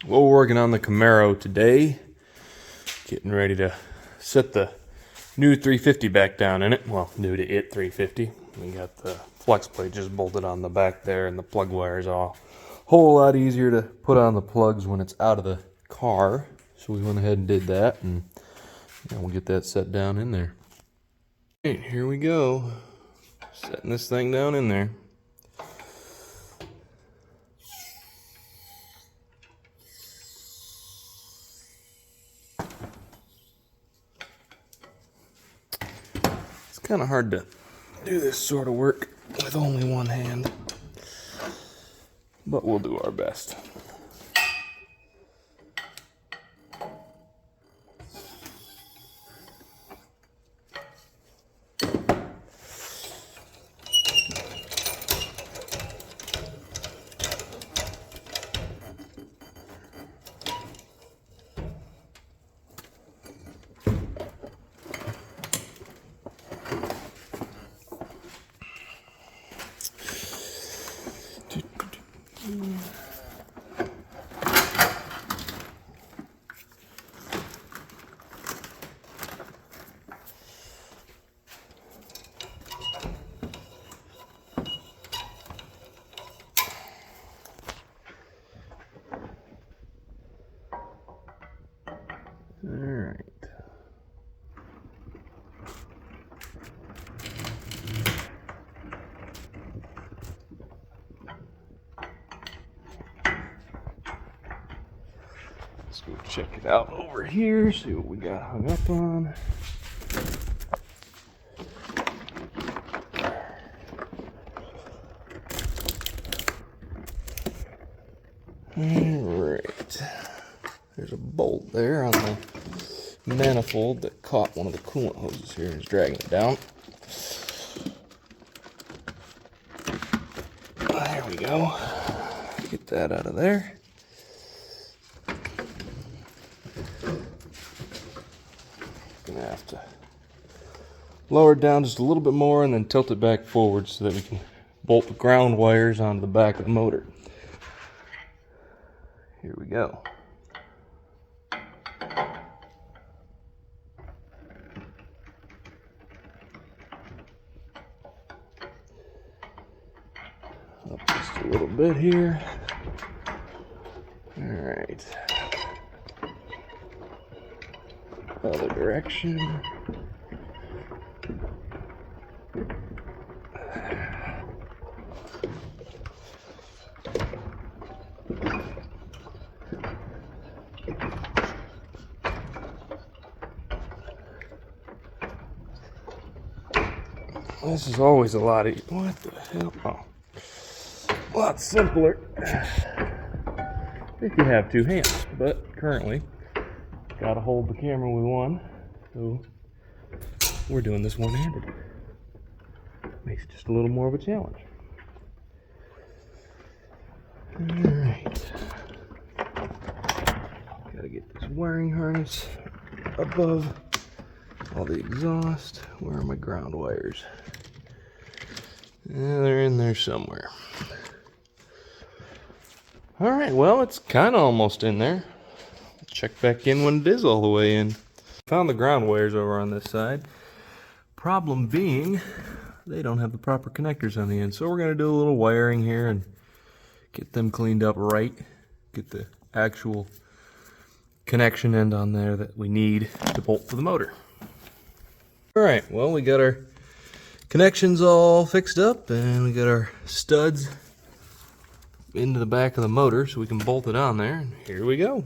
Well, we're working on the Camaro today. Getting ready to set the new 350 back down in it. Well, new to it 350. We got the flex plate just bolted on the back there, and the plug wires all a whole lot easier to put on the plugs when it's out of the car. So we went ahead and did that, and we'll get that set down in there. All right, here we go. Setting this thing down in there. It's kind of hard to do this sort of work with only one hand, but we'll do our best. All right. Let's go check it out over here, see what we got hung up on. Alright. There's a bolt there on the manifold that caught one of the coolant hoses here and is dragging it down. There we go. Get that out of there. Gonna have to lower it down just a little bit more and then tilt it back forward so that we can bolt the ground wires onto the back of the motor. Here we go. Up just a little bit here. All right. Other direction. This is always a lot easier. What the hell? Oh. A lot simpler if you have two hands, but currently gotta hold the camera with one, so we're doing this one-handed. Makes it just a little more of a challenge. Alright. Gotta get this wiring harness above all the exhaust. Where are my ground wires? Yeah, they're in there somewhere. Alright, well, it's kind of almost in there. Check back in when it is all the way in. Found the ground wires over on this side. Problem being, they don't have the proper connectors on the end. So we're going to do a little wiring here and get them cleaned up right. Get the actual connection end on there that we need to bolt for the motor. Alright, well, we got our connections all fixed up and we got our studs into the back of the motor so we can bolt it on there, and here we go.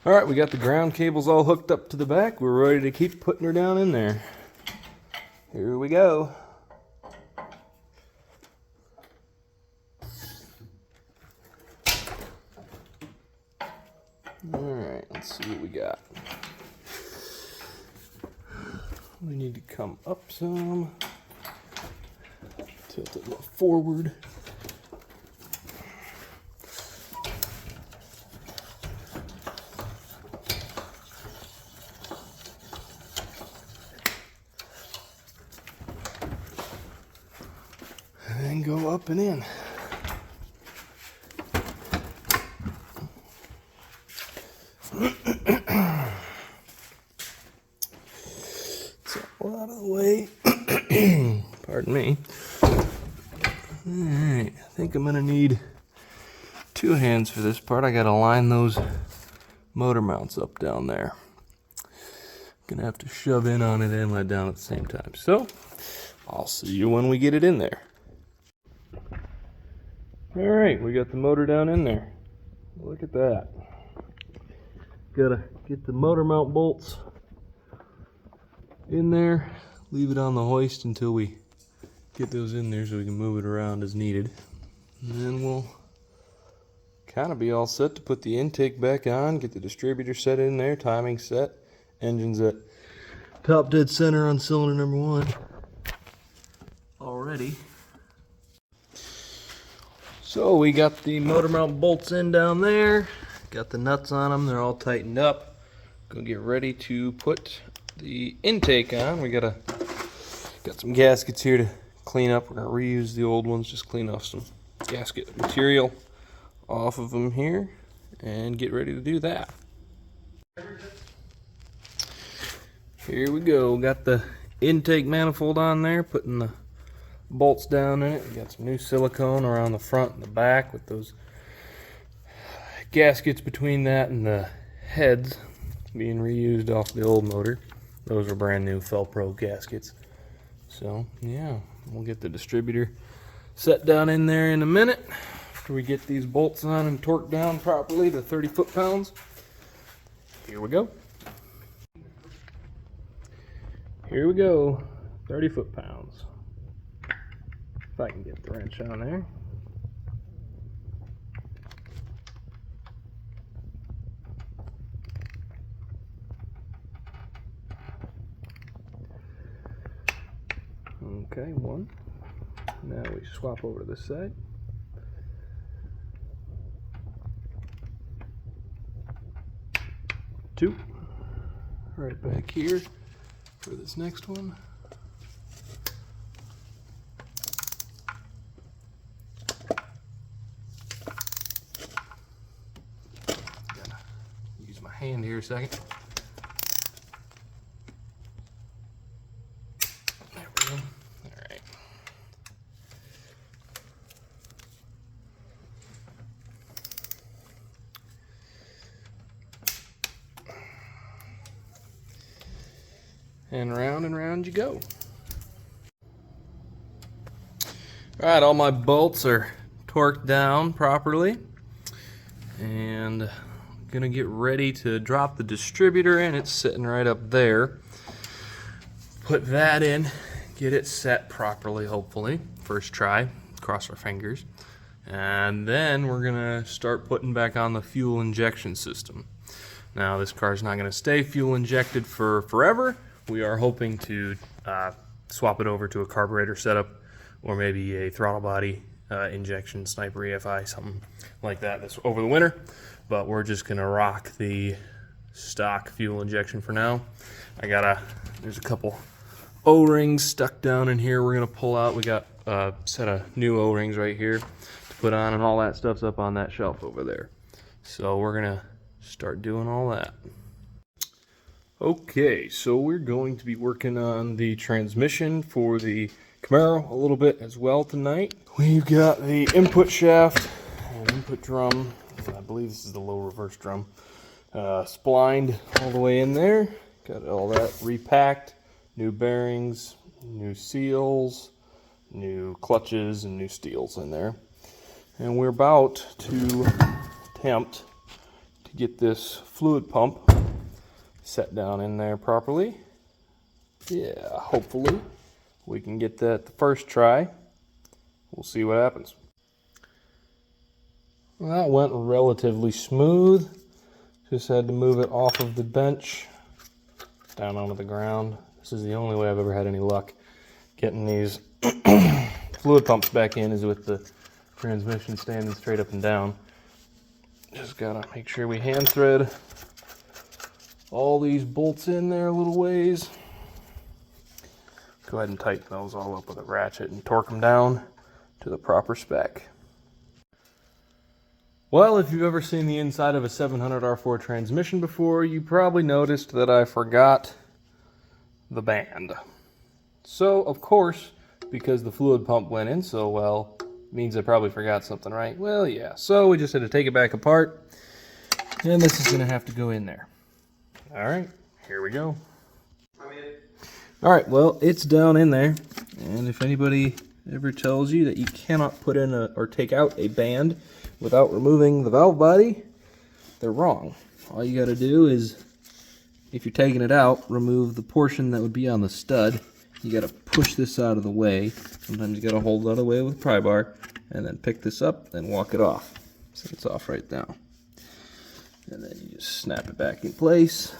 Alright, we got the ground cables all hooked up to the back. We're ready to keep putting her down in there. Here we go. Alright, let's see what we got. We need to come up some, tilt it forward. And then go up and in. I'm gonna need 2 hands for this part. I gotta line those motor mounts up down there. Gonna have to shove in on it and let down at the same time. So I'll see you when we get it in there. All right, we got the motor down in there. Look at that. Gotta get the motor mount bolts in there, leave it on the hoist until we get those in there so we can move it around as needed. And then we'll kind of be all set to put the intake back on, get the distributor set in there, timing set, engines at top dead center on cylinder number 1 already. So we got the motor mount bolts in down there, got the nuts on them, they're all tightened up. Gonna get ready to put the intake on. We got some gaskets here to clean up. We're gonna reuse the old ones, just clean off some gasket material off of them here and get ready to do that. Here we go, got the intake manifold on there, putting the bolts down in it. We got some new silicone around the front and the back with those gaskets between that and the heads being reused off the old motor. Those are brand new Felpro gaskets. So yeah, we'll get the distributor set down in there in a minute after we get these bolts on and torqued down properly to 30 foot-pounds. Here we go. Here we go, 30 foot-pounds. If I can get the wrench on there. Okay, 1. Now we swap over to this side. 2. Right back here for this next one. Gotta use my hand here a second. There we go. All right. And round you go. All right, all my bolts are torqued down properly, and I'm gonna get ready to drop the distributor in. It's sitting right up there. Put that in, get it set properly, hopefully. First try, cross our fingers. And then we're gonna start putting back on the fuel injection system. Now, this car's not gonna stay fuel injected for forever. We are hoping to swap it over to a carburetor setup or maybe a throttle body injection, Sniper EFI, something like that this over the winter. But we're just gonna rock the stock fuel injection for now. There's a couple O-rings stuck down in here we're gonna pull out. We got a set of new O-rings right here to put on, and all that stuff's up on that shelf over there. So we're gonna start doing all that. Okay, so we're going to be working on the transmission for the Camaro a little bit as well tonight. We've got the input shaft and input drum. I believe this is the low reverse drum. Splined all the way in there. Got all that repacked. New bearings, new seals, new clutches, and new steels in there. And we're about to attempt to get this fluid pump set down in there properly. Yeah, hopefully we can get that the first try. We'll see what happens. Well, that went relatively smooth. Just had to move it off of the bench down onto the ground. This is the only way I've ever had any luck getting these fluid pumps back in, is with the transmission standing straight up and down. Just gotta make sure we hand thread all these bolts in there a little ways. Go ahead and tighten those all up with a ratchet and torque them down to the proper spec. Well, if you've ever seen the inside of a 700R4 transmission before, you probably noticed that I forgot the band. So, of course, because the fluid pump went in so well, Means I probably forgot something, right? Well, yeah. So we just had to take it back apart. And this is going to have to go in there. All right, here we go. All right, well, it's down in there. And if anybody ever tells you that you cannot put in or take out a band without removing the valve body, they're wrong. All you got to do is, if you're taking it out, remove the portion that would be on the stud. You got to push this out of the way. Sometimes you got to hold it out of the way with a pry bar, and then pick this up and walk it off. So it's off right now. And then you just snap it back in place.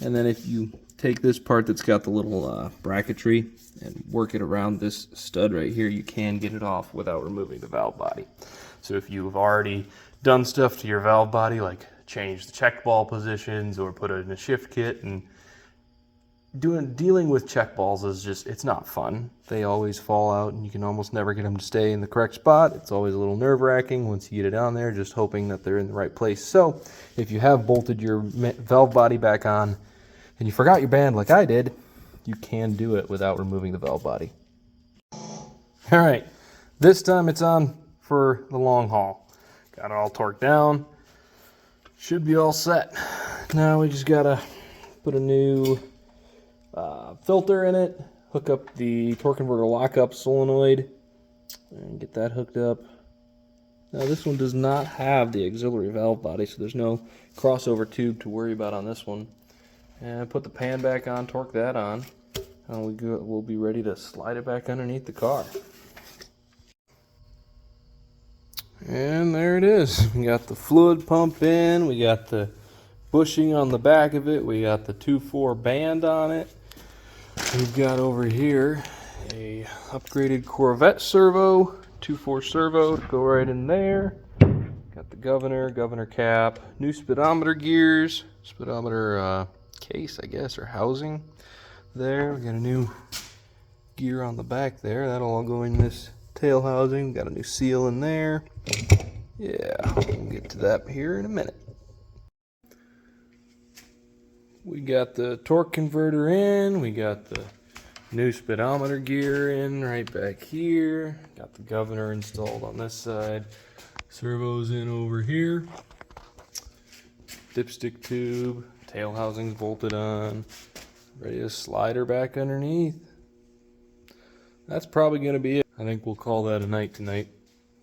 And then if you take this part that's got the little bracketry and work it around this stud right here, you can get it off without removing the valve body. So if you've already done stuff to your valve body, like change the check ball positions or put it in a shift kit, and dealing with check balls is just, it's not fun. They always fall out and you can almost never get them to stay in the correct spot. It's always a little nerve-wracking once you get it down there, just hoping that they're in the right place. So if you have bolted your valve body back on and you forgot your band like I did, you can do it without removing the valve body. All right, this time it's on for the long haul. Got it all torqued down. Should be all set. Now we just gotta put a new filter in it, hook up the torque converter lockup solenoid, and get that hooked up. Now this one does not have the auxiliary valve body, so there's no crossover tube to worry about on this one. And put the pan back on, torque that on, and we'll be ready to slide it back underneath the car. And there it is. We got the fluid pump in, we got the bushing on the back of it, we got the 2.4 band on it. We've got over here a upgraded Corvette servo, 2.4 servo to go right in there. Got the governor cap, new speedometer gears, speedometer case, I guess, or housing there. We got a new gear on the back there. That'll all go in this tail housing. Got a new seal in there. Yeah, we'll get to that here in a minute. We got the torque converter in. We got the new speedometer gear in right back here. Got the governor installed on this side. Servos in over here. Dipstick tube. Tail housing's bolted on. Ready to slide her back underneath. That's probably going to be it. I think we'll call that a night tonight.